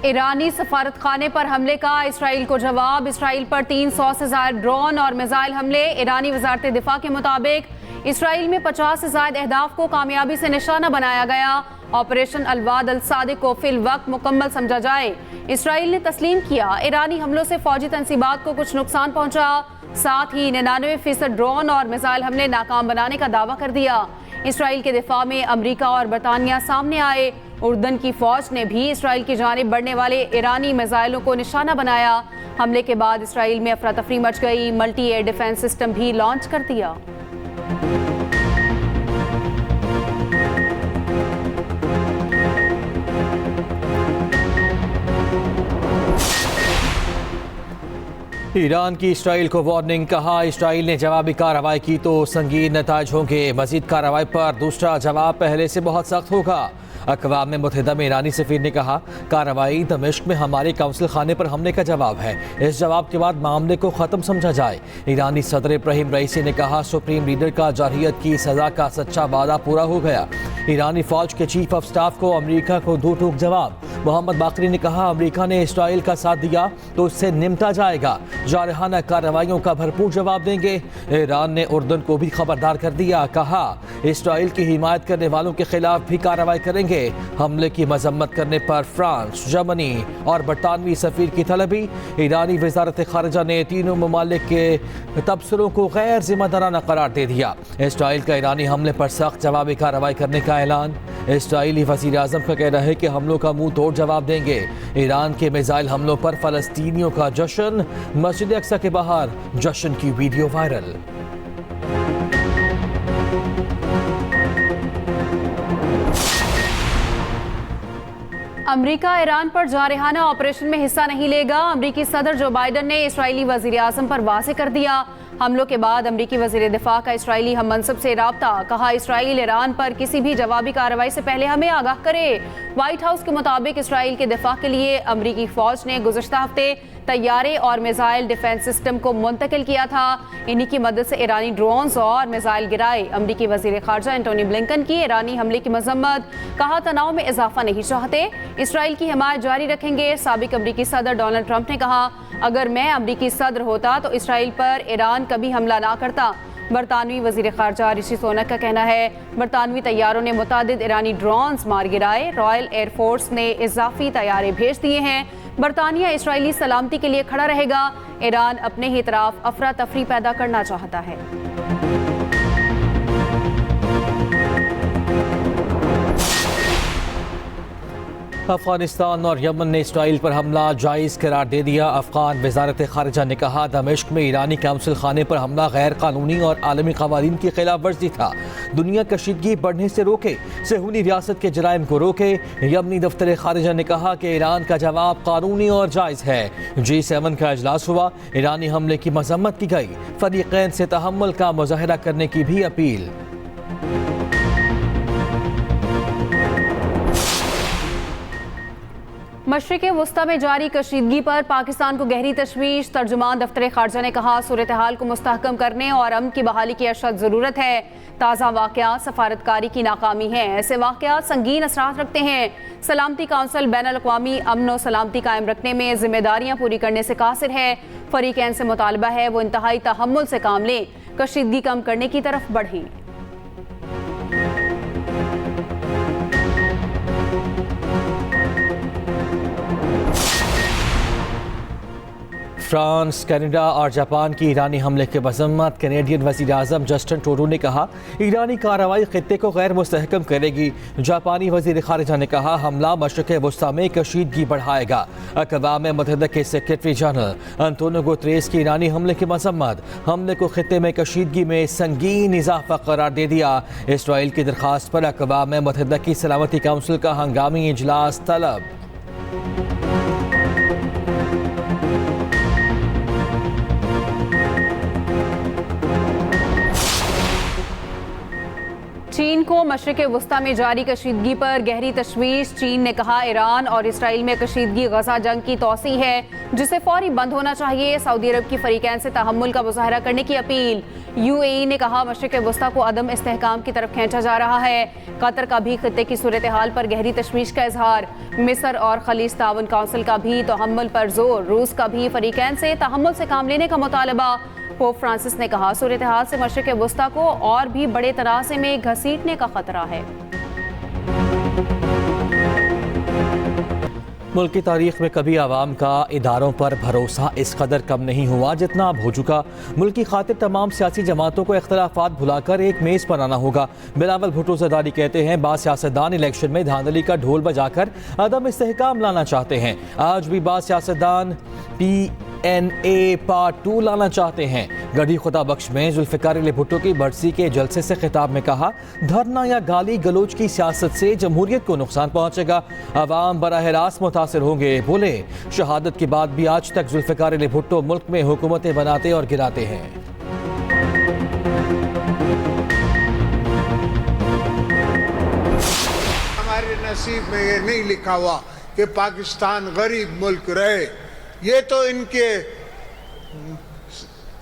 ईरानी सफारत खाने पर हमले का इसराइल को जवाब। इसराइल पर 300 से ज्यादा ड्रोन और मिसाइल हमले। ईरानी वजारत दिफा के मुताबिक इसराइल में 50 से ज्यादा अहदाफ को कामयाबी से निशाना बनाया गया। ऑपरेशन अलवाद अल सादिक को फिल वक्त मुकम्मल समझा जाए। इसराइल ने तस्लीम किया ईरानी हमलों से फौजी तंसीबात को कुछ नुकसान पहुंचा। साथ ही 99% ड्रोन और मिसाइल हमले नाकाम बनाने का दावा कर दिया। इसराइल के दिफा में अमरीका और बरतानिया सामने आए। उर्दन की फौज ने भी इसराइल की जानिब बढ़ने वाले ईरानी मिसाइलों को निशाना बनाया। हमले के बाद इसराइल में अफरा तफरी मच गई। मल्टी एयर डिफेंस सिस्टम भी लॉन्च कर दिया। ईरान की इसराइल को वार्निंग। कहा इसराइल ने जवाबी कार्रवाई की तो संगीन नताज होंगे। मजीद कार्रवाई पर दूसरा जवाब पहले से बहुत सख्त होगा। अक़वाम मुत्तहिदा में ईरानी सफ़ीर ने कहा कार्रवाई दमिश्क में हमारे काउंसिल खाने पर हमले का जवाब है। इस जवाब के बाद मामले को ख़त्म समझा जाए। ईरानी सदर इब्राहिम रईसी ने कहा सुप्रीम लीडर का जारहियत की सज़ा का सच्चा वादा पूरा हो गया। ईरानी फ़ौज के चीफ ऑफ स्टाफ को अमरीका को दो टूक जवाब। मोहम्मद बाकरी ने कहा अमरीका ने इसराइल का साथ दिया तो उससे निमटा जाएगा। जारहाना कार्रवाइयों का भरपूर जवाब देंगे। ईरान ने उर्दन को भी खबरदार कर दिया। कहा इसराइल की हिमायत करने वालों के खिलाफ भी कार्रवाई करेंगे। हमले की मजम्मत करने पर फ्रांस, जर्मनी और बरतानवी सफीर की तलबी। ईरानी वजारत खारजा ने तीनों ममालिक के तबसरों को गैर जिम्मेदाराना करार दे दिया। इसराइल का ईरानी हमले पर सख्त जवाबी कार्रवाई करने का ऐलान। इसराइली वज़ीर आज़म का कहना है कि हमलों का मुंह तोड़ जवाब देंगे। ईरान के मिसाइल हमलों पर फ़लस्तीनियों का जश्न। मस्जिद अक्सा के बाहर जश्न की वीडियो वायरल। अमरीका ईरान पर जारहाना ऑपरेशन में हिस्सा नहीं लेगा। अमरीकी सदर जो बाइडन ने इसराइली वज़ीर आज़म पर वाज़ेह कर दिया। हमलों के बाद अमरीकी वज़ीर दिफा का इसराइली हम मनसब से राब्ता। कहा इसराइल ईरान पर किसी भी जवाबी कार्रवाई से पहले हमें आगाह करे। व्हाइट हाउस के मुताबिक इसराइल के दिफा के लिए अमरीकी फ़ौज ने गुज़श्ता हफ्ते तैयारे और मिसाइल डिफेंस सिस्टम को मुंतकिल किया था। इन्हीं की मदद से ईरानी ड्रोन्स और मिसाइल गिराए। अमरीकी वज़ीर ख़ारजा एंटोनी ब्लिंकन की ईरानी हमले की मजम्मत। कहा तनाव में इजाफा नहीं चाहते, इसराइल की हिमायत जारी रखेंगे। साबिक अमरीकी सदर डोनाल्ड ट्रंप ने कहा अगर मैं अमरीकी सदर होता तो इसराइल पर ईरान कभी हमला ना करता। बरतानवी वज़ीर ख़ारजा ऋषि सोनक का कहना है बरतानवी तैयारों ने मुतादिद ईरानी ड्रोन्स मार गिराए। रॉयल एयरफोर्स ने इजाफी तैयारे भेज दिए हैं। बरतानिया इसराइली सलामती के लिए खड़ा रहेगा। ईरान अपने ही तरफ अफरा तफरी पैदा करना चाहता है। अफगानिस्तान और यमन ने इसराइल पर हमला जायज़ करार दे दिया। अफगान वजारत खारजा ने कहा दमिश्क में ईरानी काउंसिल खाने पर हमला गैर कानूनी और आलमी कवानीन की खिलाफ वर्जी था। दुनिया कशीदगी बढ़ने से रोके, सहूनी रियासत के जराइम को रोके। यमनी दफ्तर खारजा ने कहा कि ईरान का जवाब कानूनी और जायज़ है। G7 का इजलास हुआ। ईरानी हमले की मजम्मत की गई। फरीक़ैन से तहम्मुल का मुजाहरा करने की भी अपील। मशरिक़ वस्ता में जारी कशीदगी पर पाकिस्तान को गहरी तशवीश। तर्जुमान दफ्तर खारजा ने कहा सूरत हाल को मुस्तहकम करने और अमन की बहाली की अशद ज़रूरत है। ताज़ा वाक़यात सफारतकारी की नाकामी हैं। ऐसे वाक़यात संगीन असरात रखते हैं। सलामती काउंसिल बैनुल-अक़वामी अमन व सलामती कायम रखने में जिम्मेदारियाँ पूरी करने से कासिर है। फ़रीक़ैन से मुतालबा है वो इंतहाई तहम्मुल से काम लें, कशीदगी कम करने की तरफ बढ़ें। फ्रांस, कनाडा और जापान की ईरानी हमले के मजम्मत। कैनेडियन वज़ीर आज़म जस्टिन ट्रूडो ने कहा ईरानी कार्रवाई खित्ते को गैर मुस्तहकम करेगी। जापानी वज़ीर ख़ारिजा ने कहा हमला मशरिक़ वस्ता में कशीदगी बढ़ाएगा। अक़वाम मुत्तहिदा के सेक्रेटरी जनरल अंतोनियो गुतेरेस की ईरानी हमले की मजम्मत। हमले को खित्ते में कशीदगी में संगीन इजाफा करार दे दिया। इसराइल की दरख्वास्त पर अक़वाम मुत्तहिदा की सलामती काउंसिल का हंगामी इजलास तलब। चीन को मशरिक़ वस्ता में जारी कशीदगी पर गहरी तशवीश। चीन ने कहा ईरान और इसराइल में कशीदगी गजा जंग की तौसी है जिसे फौरी बंद होना चाहिए। सऊदी अरब की फरीकैन से तहम्मुल का मुजाहरा करने की अपील। UAE ने कहा मशरिक़ वस्ता को अदम इस्तेहकाम की तरफ खींचा जा रहा है। कतर का भी खित्ते की सूरत हाल पर गहरी तशवीश का इजहार। मिस्र और खलीज ताउन काउंसिल का भी तहम्मुल पर जोर। रूस का भी फरीकैन से तहम्मुल से काम लेने का मुतालबा। पोप फ्रांसिस ने कहा सूरत हाल से मशरिक़ वस्ता को और भी बड़े तरासे में घसीटने का खतरा है। मुल्क की तारीख में कभी आवाम का इदारों पर भरोसा इस कदर कम नहीं हुआ जितना अब हो चुका। मुल्क की खातिर तमाम सियासी जमातों को इख्तलाफात भुलाकर एक मेज़ पर आना होगा। बिलावल भुट्टो ज़रदारी कहते हैं बाज़ सियासतदान इलेक्शन में धांधली का ढोल बजाकर अदम इस्तेहकाम लाना चाहते हैं। आज भी बाज़ सियासतदान PNA पार्ट 2 लाना चाहते हैं। गढ़ी खुदा बख्श में जुल्फ़िकार अली भुट्टो की बरसी के जलसे से खिताब में कहा धरना या गाली गलोच की सियासत से जमहूरियत को नुकसान पहुँचेगा। अवाम बराह रास्त मुतासिर होंगे। बोले शहादत के बाद भी आज तक जुल्फ़िकार अली भुट्टो मुल्क में हुकूमतें बनाते और गिराते हैं। हमारे नसीब में ये नहीं लिखा हुआ कि पाकिस्तान गरीब मुल्क रहे। ये तो इनके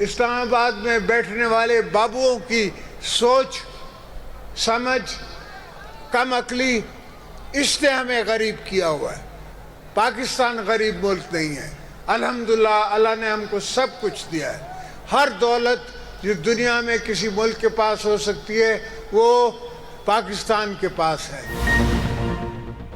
इस्लामाबाद में बैठने वाले बाबुओं की सोच समझ कम अकली, इसने हमें गरीब किया हुआ है। पाकिस्तान गरीब मुल्क नहीं है। अल्हम्दुलिल्लाह अल्लाह ने हमको सब कुछ दिया है। हर दौलत जो दुनिया में किसी मुल्क के पास हो सकती है वो पाकिस्तान के पास है।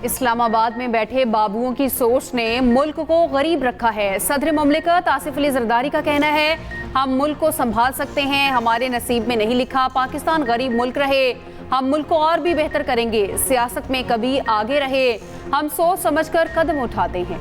इस्लामाबाद में बैठे बाबुओं की सोच ने मुल्क को गरीब रखा है। सदर मुमलिकत आसिफ अली जरदारी का कहना है हम मुल्क को संभाल सकते हैं। हमारे नसीब में नहीं लिखा पाकिस्तान गरीब मुल्क रहे। हम मुल्क को और भी बेहतर करेंगे। सियासत में कभी आगे रहे। हम सोच समझकर कदम उठाते हैं।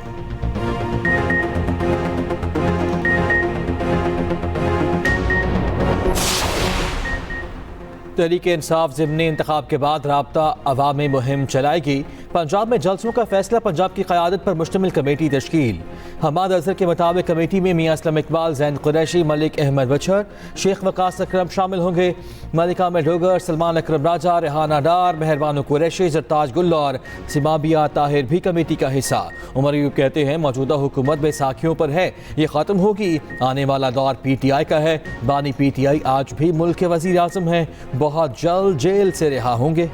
तहरीक इंसाफ ज़िमनी इंतखाब के बाद राब्ता अवामी मुहिम चलाएगी। पंजाब में जलसों का फैसला पंजाब की क़यादत पर मुश्तमिल कमेटी तश्कील। हमाद अजहर के मुताबिक कमेटी में मियां असलम इकबाल, जैन कुरैशी, मलिक अहमद बचर, शेख वकास अकरम शामिल होंगे। मलिका मेडोगर, सलमान अकरम राजा, रेहाना डार, मेहरबानो कुरैशी, जरताज गुल और सिमाबिया ताहिर भी कमेटी का हिस्सा। उमर अयूब कहते हैं मौजूदा हुकूमत बैसाखियों पर है, ये ख़त्म होगी। आने वाला दौर PTI का है। बानी PTI आज भी मुल्क के वज़ीर आज़म हैं। बहुत जल्द जेल से रिहा होंगे।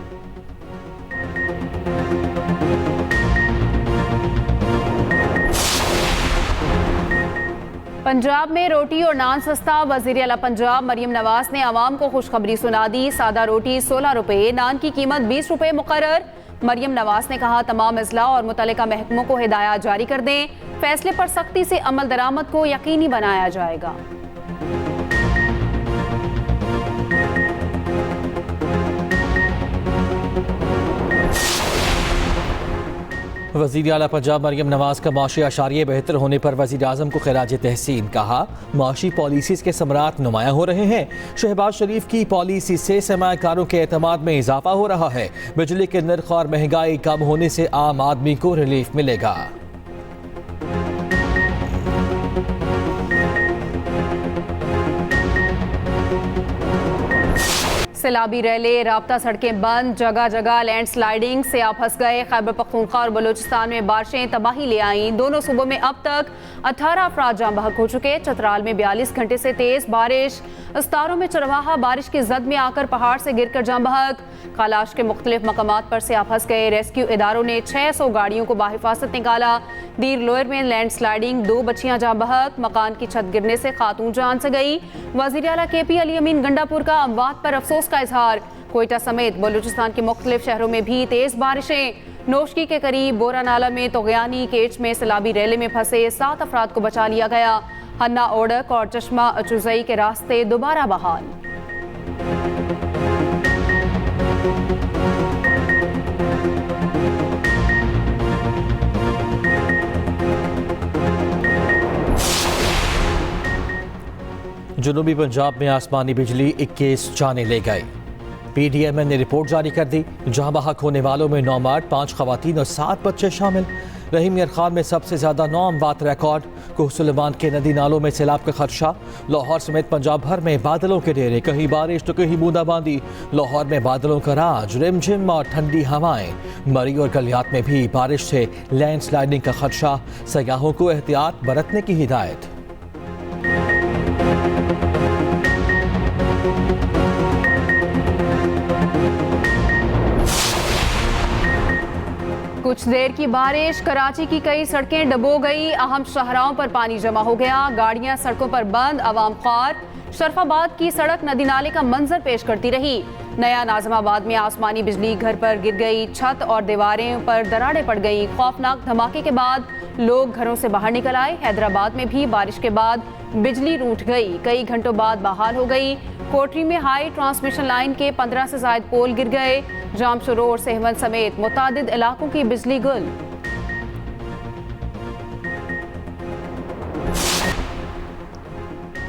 पंजाब में रोटी और नान सस्ता। वज़ीर आला पंजाब मरियम नवाज ने आवाम को खुशखबरी सुना दी। सादा रोटी 16 रुपये, नान की कीमत 20 रुपये मुकर्रर। मरियम नवाज ने कहा तमाम अज़ला और मुतल्लिका महकमों को हिदायत जारी कर दें। फैसले पर सख्ती से अमल दरामद को यकीनी बनाया जाएगा। वज़ीर आला पंजाब मरियम नवाज का माशी अशारिये बेहतर होने पर वज़ीर आज़म को खिराज तहसीन। कहा माशी पॉलिसीज़ के समरात नुमायाँ हो रहे हैं। शहबाज शरीफ की पॉलिसी से सरमायाकारों के एतमाद में इजाफा हो रहा है। बिजली के नर्ख और महंगाई कम होने से आम आदमी को रिलीफ मिलेगा। सैलाबी रैले, राब्ता सड़कें बंद, जगह जगह लैंडस्लाइडिंग से आप फंस गए। खैबर पख्तूनख्वा और बलूचिस्तान में बारिशें तबाही ले आईं। दोनों सूबों में अब तक 18 अफराद जाम बहक हो चुके। चतराल में 42 घंटे से तेज बारिश। अस्तारों में चरवाहा बारिश की जद में आकर पहाड़ से गिरकर जाम बहक। कालाश के मुख्तलिफ मकामात पर से आप फंस गए। रेस्क्यू इदारों ने 600 गाड़ियों को बाहिफाजत निकाला। दीर लोयर में लैंडस्लाइडिंग, 2 बच्चियां जाम बहक। मकान की छत गिरने से खातून जान से गई। वज़ीर आला KP अली अमीन गंडापुर का अमवात पर अफसोस का इजहार। कोयटा समेत बलूचिस्तान के मुख्तलिफ शहरों में भी तेज बारिशें। नोशकी के करीब बोरा नाला में तोगयानी केच में सैलाबी रैले में फंसे 7 अफराद को बचा लिया गया। हन्ना ओडक और चश्मा अचुजई के रास्ते दोबारा बहाल। जुनूबी पंजाब में आसमानी बिजली 21 जानें ले गई। PDMN ने रिपोर्ट जारी कर दी, जहां बहक होने वालों में 9 मर्द, 5 खवातीन और 7 बच्चे शामिल। रहीम यार खान में सबसे ज्यादा 9 अमवात रिकॉर्ड। कोहसुलेमान के नदी नालों में सैलाब का खदशा। लाहौर समेत पंजाब भर में बादलों के डेरे, कहीं बारिश तो कहीं बूंदाबांदी। लाहौर में बादलों का राज, रिमझिम और ठंडी हवाएं। मरी और गलियात में भी बारिश से लैंडस्लाइडिंग का खदशा। सयाहों को एहतियात बरतने की हिदायत। कुछ देर की बारिश, कराची की कई सड़कें डबो गई। अहम शाहराहों पर पानी जमा हो गया, गाड़ियां सड़कों पर बंद, अवाम ख्वार। शरफाबाद की सड़क नदी नाले का मंजर पेश करती रही। नया नाज़िमाबाद में आसमानी बिजली घर पर गिर गई, छत और दीवारें पर दरारें पड़ गई। खौफनाक धमाके के बाद लोग घरों से बाहर निकल आए। हैदराबाद में भी बारिश के बाद बिजली रूठ गई, कई घंटों बाद बहाल हो गई। कोटरी में हाई ट्रांसमिशन लाइन के 15 से ज्यादा पोल गिर गए। जामशोरो और सेहवन समेत मुतादिद इलाकों की बिजली गुल।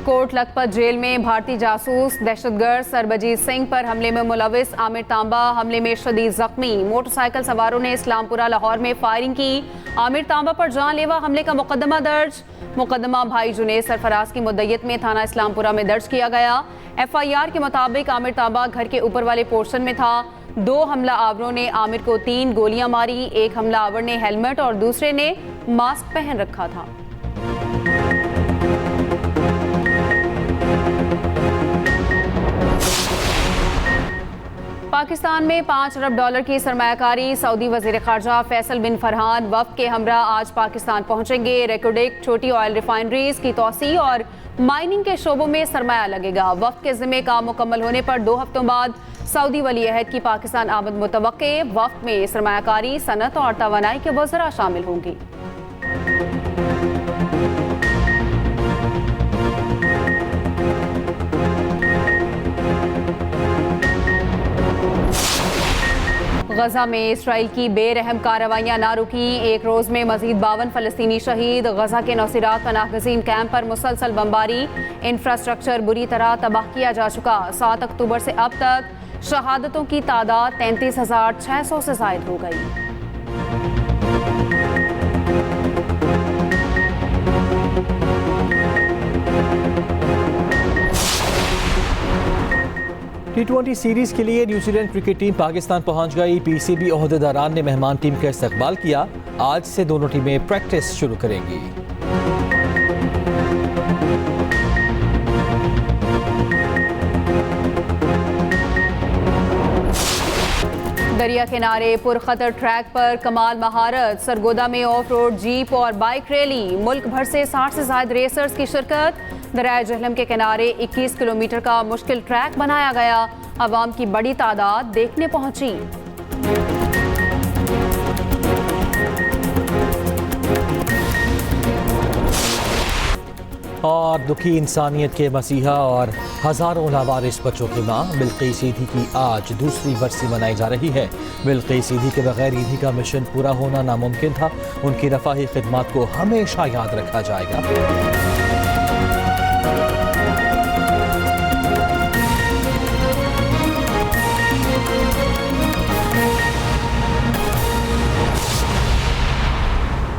कोट लखपत जेल में भारतीय जासूस दहशतगर्द सरबजीत सिंह पर हमले में मुलविस आमिर तांबा हमले में शदीद जख्मी। मोटरसाइकिल सवारों ने इस्लामपुरा लाहौर में फायरिंग की। आमिर तांबा पर जानलेवा हमले का मुकदमा दर्ज। मुकदमा भाई जुनेद सरफराज की मुद्दयत में थाना इस्लामपुरा में दर्ज किया गया। FIR के मुताबिक आमिर तांबा घर के ऊपर वाले पोर्शन में था। 2 हमला आवरों ने आमिर को 3 गोलियां मारी। एक हमला आवर ने हेलमेट और दूसरे ने मास्क पहन रखा था। पाकिस्तान में $5 अरब की सरमायाकारी। सऊदी वजीर खारजा फैसल बिन फरहान वफ्द के हमरा आज पाकिस्तान पहुंचेंगे। रेकोडेक, छोटी ऑयल रिफाइनरीज की तोसी और माइनिंग के शोबों में सरमाया लगेगा। वफ्द के जिम्मे काम मुकम्मल होने पर 2 हफ्तों बाद सऊदी वली अहद की पाकिस्तान आमद मुतवक्के। वफ्द में सरमायाकारी, सनत और तवानाई के वज़रा शामिल होंगी। गजा में इसराइल की बेरहम कार्रवाइयां ना रुकी। एक रोज में मजीद 52 फलस्तीनी शहीद। गजा के नौसिरात पनाहगजीन कैंप पर मुसलसल बमबारी। इंफ्रास्ट्रक्चर बुरी तरह तबाह किया जा चुका। 7 अक्टूबर से अब तक शहादतों की तादाद 33,600 से जायद हो गई। T20 सीरीज के लिए न्यूजीलैंड क्रिकेट टीम पाकिस्तान पहुंच गई। PCB ओहदेदारान ने मेहमान टीम का इस्तकबाल किया। आज से दोनों टीमें प्रैक्टिस शुरू करेंगी। दरिया किनारे पुरखतर ट्रैक पर कमाल महारत। सरगोदा में ऑफ रोड जीप और बाइक रैली। मुल्क भर से 60 से ज्यादा रेसर्स की शिरकत। दरिया जहलम के किनारे 21 किलोमीटर का मुश्किल ट्रैक बनाया गया। अवाम की बड़ी तादाद देखने पहुंची। और दुखी इंसानियत के मसीहा और हज़ारों लावारिस बच्चों की माँ बिल्किस ईदी की आज दूसरी बरसी मनाई जा रही है। बिल्किस ईदी के बगैर ईदी का मिशन पूरा होना नामुमकिन था। उनकी रफ़ाही खिदमात को हमेशा याद रखा जाएगा।